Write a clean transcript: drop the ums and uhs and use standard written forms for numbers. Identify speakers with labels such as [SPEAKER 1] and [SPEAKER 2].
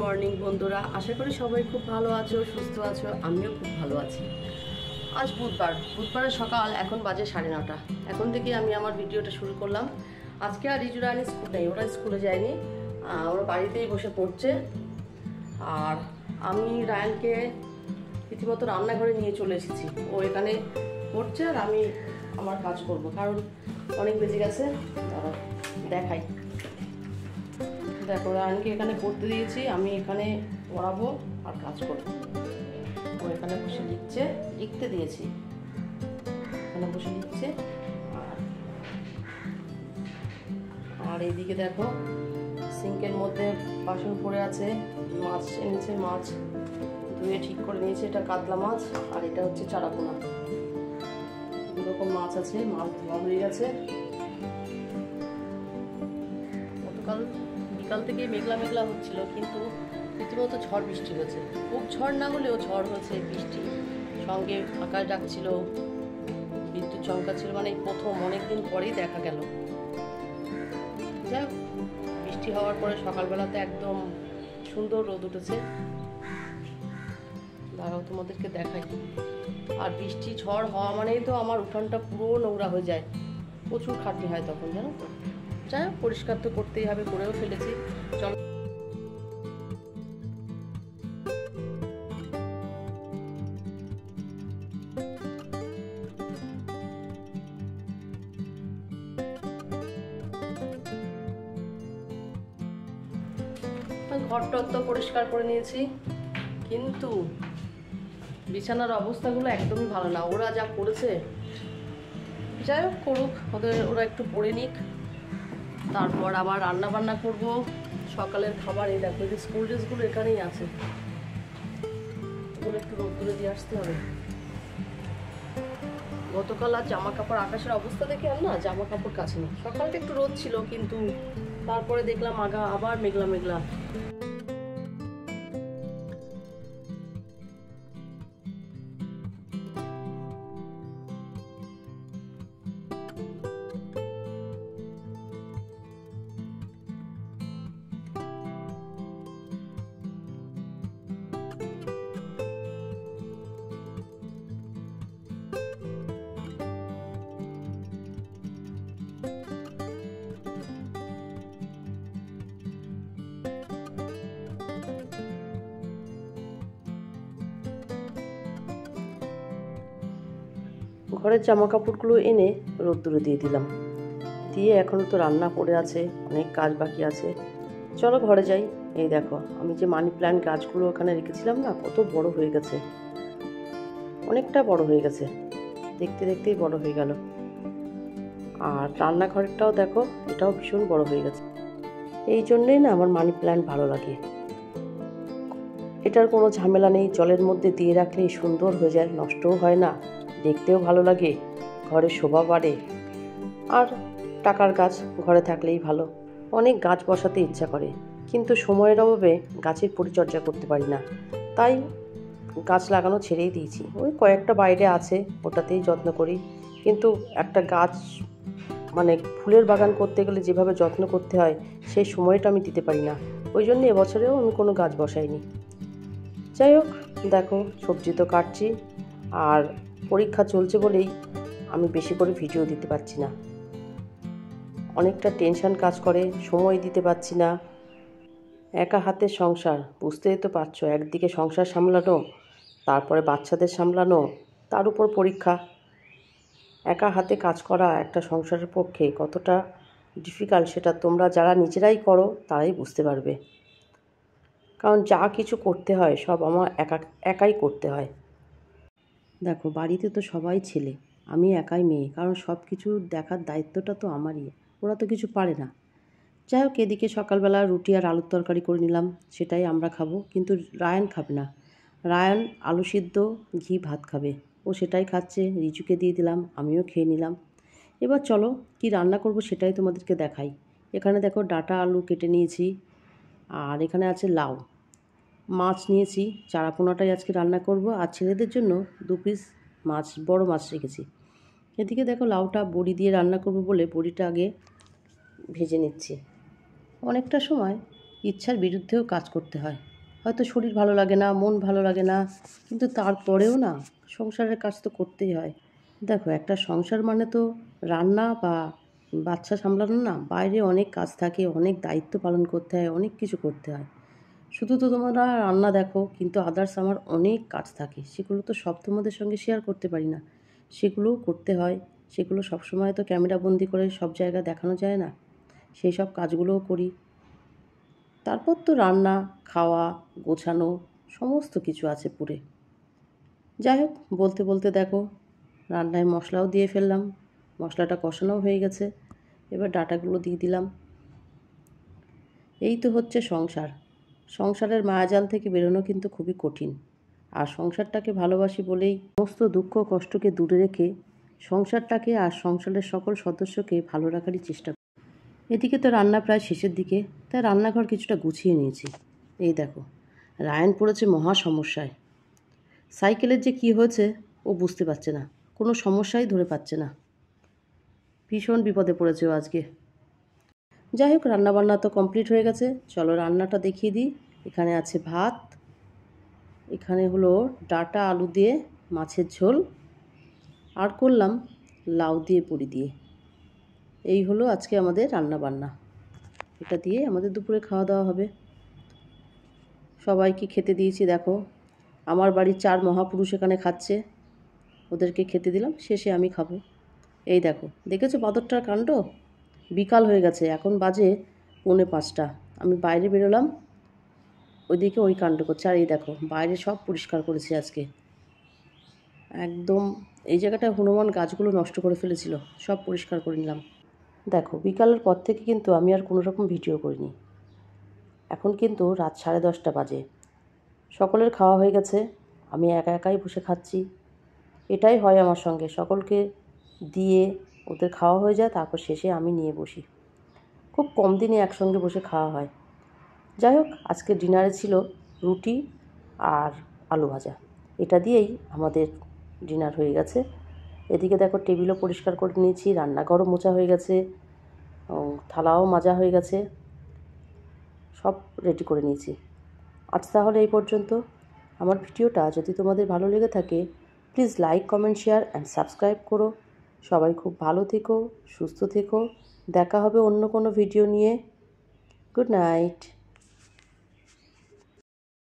[SPEAKER 1] Morning বন্ধুরা, আশা করি সবাই খুব ভালো আছো, সুস্থ আছো। আমিও খুব ভালো আছি। আজ বুধবারের সকাল, এখন বাজে 9:30। এখন থেকে আমি আমার ভিডিওটা শুরু করলাম। আজকে আর রিজু রানী স্কুল নেই, ওরা স্কুলে যায়নি, ওরা বাড়িতেই বসে পড়ছে। আর আমি রায়ানকে রীতিমতো রান্নাঘরে নিয়ে চলে এসেছি। ও এখানে পড়ছে আর আমি আমার কাজ করব, কারণ অনেক বেজে গেছে। দেখাই, দেখো রায়ানকে এখানে পড়তে দিয়েছি, আমি এখানে পড়াবো আর কাজ করবো। ও এখানে বসে লিখতে দিয়েছি, এখানে বসে লিখছে। আর এইদিকে দেখো সিঙ্কের মধ্যে বাসন পড়ে আছে, মাছ এনেছে, মাছ ধুয়ে ঠিক করে নিয়েছে। এটা কাতলা মাছ আর এটা হচ্ছে চারাপোনা। দুরকম মাছ আছে, মাছ ধোয়া হয়ে গেছে। গতকাল বিকাল থেকে মেঘলা মেঘলা হচ্ছিল, কিন্তু রীতিমতো ঝড় বৃষ্টি হয়েছে। খুব ঝড় না হলেও ঝড় হয়েছে, বৃষ্টি সঙ্গে আকাশ ডাকছিল, বিদ্যুৎ চমকাচ্ছিল। মানে প্রথম অনেকদিন পরেই দেখা গেল। যাই হোক, বৃষ্টি হওয়ার পরে সকালবেলাতে একদম সুন্দর রোদ উঠেছে। দাঁড়াও তোমাদেরকে দেখাই। আর বৃষ্টি ঝড় হওয়া মানেই তো আমার উঠানটা পুরো নোংরা হয়ে যায়, প্রচুর খাটনি হয় তখন, জানো তো। যাই হোক, পরিষ্কার তো করতেই হবে, করেও ফেলেছি। চলো ঘরটর তো পরিষ্কার করে নিয়েছি, কিন্তু বিছানার অবস্থাগুলো একদমই ভালো না। ওরা যা করেছে, যাই হোক করুক, ওরা একটু পড়ে নিক, তারপর আবার রান্না বান্না করব। সকালের খাবার এই দেখো, এই স্কুল ড্রেসগুলো এখানেই আছে, এগুলো একটু রোদ্দুরে দিয়ে আসতে হবে। গতকাল আর জামা কাপড়, আকাশের অবস্থা দেখে আর না জামা কাপড় কাছে নেই। সকালটা একটু রোদ ছিল, কিন্তু তারপরে দেখলাম আবার মেঘলা মেঘলা। ঘরের জামা কাপড়গুলো এনে রোদ্দুরে দিয়ে দিলাম, দিয়ে এখনও তো রান্না পড়ে আছে, অনেক কাজ বাকি আছে। চলো ঘরে যাই। এই দেখো, আমি যে মানি প্ল্যান্ট গাছগুলো ওখানে রেখেছিলাম না, কত বড় হয়ে গেছে, অনেকটা বড় হয়ে গেছে, দেখতে দেখতেই বড় হয়ে গেল। আর রান্নাঘরটাও দেখো, এটাও ভীষণ বড় হয়ে গেছে। এই জন্যই না আমার মানি প্ল্যান্ট ভালো লাগে। এটার কোনো ঝামেলা নেই, জলের মধ্যে দিয়ে রাখলেই সুন্দর হয়ে যায়, নষ্টও হয় না, দেখতেও ভালো লাগে, ঘরের শোভা বাড়ে। আর টাকার গাছ ঘরে থাকলেই ভালো। অনেক গাছ বসাতে ইচ্ছা করে, কিন্তু সময়ের অভাবে গাছের পরিচর্যা করতে পারি না, তাই গাছ লাগানো ছেড়েই দিয়েছি। ওই কয়েকটা বাইরে আছে, ওটাতেই যত্ন করি। কিন্তু একটা গাছ, মানে ফুলের বাগান করতে গেলে যেভাবে যত্ন করতে হয়, সেই সময়টা আমি দিতে পারি না। ওই জন্য এবছরেও আমি কোনো গাছ বসাইনি। যাই হোক, দেখো সবজি তো কাটছি, আর পরীক্ষা চলছে বলেই আমি বেশি করে ভিডিও দিতে পারছি না। অনেকটা টেনশন কাজ করে, সময় দিতে পারছি না। একা হাতের সংসার, বুঝতেই তো পারছো, একদিকে সংসার সামলানো, তারপরে বাচ্চাদের সামলানো, তার উপর পরীক্ষা। একা হাতে কাজ করা একটা সংসারের পক্ষে কতটা ডিফিকাল্ট, সেটা তোমরা যারা নিজেরাই করো তারাই বুঝতে পারবে। কারণ যা কিছু করতে হয় সব আমার একাই করতে হয়। দেখো, বাড়িতে তো সবাই ছেলে, আমি একাই মেয়ে, কারণ সব কিছু দেখার দায়িত্বটা তো আমারই, ওরা তো কিছু পারে না। যাই হোক, এদিকে সকালবেলা রুটি আর আলুর তরকারি করে নিলাম, সেটাই আমরা খাবো। কিন্তু রায়ান খাবে না, রায়ান আলু সিদ্ধ ঘি ভাত খাবে, ও সেটাই খাচ্ছে। রিজুকে দিয়ে দিলাম, আমিও খেয়ে নিলাম। এবার চলো কি রান্না করব সেটাই তোমাদেরকে দেখাই। এখানে দেখো ডাঁটা আলু কেটে নিয়েছি, আর এখানে আছে লাউ, মাছ নিয়েছি, চারাপোনাটাই আজকে রান্না করব। আর ছেলেদের জন্য 2 পিস মাছ, বড় মাছ রেখেছি। এদিকে দেখো লাউটা বড়ি দিয়ে রান্না করব বলে বড়িটা আগে ভেজে নিচ্ছি। অনেকটা সময় ইচ্ছার বিরুদ্ধেও কাজ করতে হয়, হয়তো শরীর ভালো লাগে না, মন ভালো লাগে না, কিন্তু তারপরেও না সংসারের কাজ তো করতেই হয়। দেখো, একটা সংসার মানে তো রান্না বা বাচ্চা সামলানো না, বাইরে অনেক কাজ থাকে, অনেক দায়িত্ব পালন করতে হয়, অনেক কিছু করতে হয়। শুধু তো তোমরা রান্না দেখো, কিন্তু আদার্স আমার অনেক কাজ থাকে, সেগুলো তো সব তোমাদের সঙ্গে শেয়ার করতে পারি না। সেগুলোও করতে হয়, সেগুলো সবসময় তো ক্যামেরা বন্দি করে সব জায়গায় দেখানো যায় না। সেই সব কাজগুলোও করি। তারপর তো রান্না, খাওয়া, গোছানো সমস্ত কিছু আছে পুরে। যাই হোক, বলতে বলতে দেখো রান্নায় মশলাও দিয়ে ফেললাম, মশলাটা কষানোও হয়ে গেছে। এবার ডাঁটাগুলো দিয়ে দিলাম। এই তো হচ্ছে সংসার। সংসারের মায়াজাল থেকে বেরোনো কিন্তু খুবই কঠিন। আর সংসারটাকে ভালোবাসি বলেই সমস্ত দুঃখ কষ্টকে দূরে রেখে সংসারটাকে আর সংসারের সকল সদস্যকে ভালো রাখারই চেষ্টা করি। এদিকে তো রান্না প্রায় শেষের দিকে, তাই রান্নাঘর কিছুটা গুছিয়ে নিয়েছি। এই দেখো, রায়ান পড়েছে মহা সমস্যায়। সাইকেলের যে কী হয়েছে ও বুঝতে পারছে না, কোনো সমস্যাই ধরে পাচ্ছে না। ভীষণ বিপদে পড়েছে ও আজকে। যাই হোক, রান্নাবান্না তো কমপ্লিট হয়ে গেছে, চলো রান্নাটা দেখিয়ে দিই। এখানে আছে ভাত, এখানে হলো ডাঁটা আলু দিয়ে মাছের ঝোল, আর করলাম লাউ দিয়ে বড়ি দিয়ে। এই হলো আজকে আমাদের রান্নাবান্না। এটা দিয়ে আমাদের দুপুরে খাওয়া দাওয়া হবে। সবাইকে খেতে দিয়েছি। দেখো, আমার বাড়ির 4 মহাপুরুষ এখানে খাচ্ছে, ওদেরকে খেতে দিলাম, শেষে আমি খাবো। এই দেখো, দেখেছো বাঁদরটার কাণ্ড? বিকাল হয়ে গেছে, এখন বাজে 4:45। আমি বাইরে বেরোলাম, ওইদিকে ওই কাণ্ড করছে। আর এই দেখো, বাইরে সব পরিষ্কার করেছি আজকে একদম। এই জায়গাটায় হনুমান গাছগুলো নষ্ট করে ফেলেছিল, সব পরিষ্কার করে নিলাম। দেখো, বিকালের পর থেকে কিন্তু আমি আর কোনো রকম ভিডিও করিনি। এখন কিন্তু রাত 10:30 বাজে, সকলের খাওয়া হয়ে গেছে, আমি একা একাই বসে খাচ্ছি। এটাই হয় আমার সঙ্গে, সকলকে দিয়ে ওদের খাওয়া হয়ে যায়, তারপর শেষে আমি নিয়ে বসি। খুব কম দিনে একসঙ্গে বসে খাওয়া হয়। যাই হোক, আজকে ডিনারে ছিল রুটি আর আলু ভাজা। এটা দিয়েই আমাদের ডিনার হয়ে গেছে। এদিকে দেখো, টেবিলও পরিষ্কার করে নিয়েছি, রান্নাঘরও মোছা হয়ে গেছে, থালাও মাজা হয়ে গেছে, সব রেডি করে নিয়েছি। আজ তাহলে এই পর্যন্ত। আমার ভিডিওটা যদি তোমাদের ভালো লেগে থাকে, please like, comment, share and subscribe করো। সবাই খুব ভালো থেকো, সুস্থ থেকো। দেখা হবে অন্য কোনো ভিডিও নিয়ে। Good night.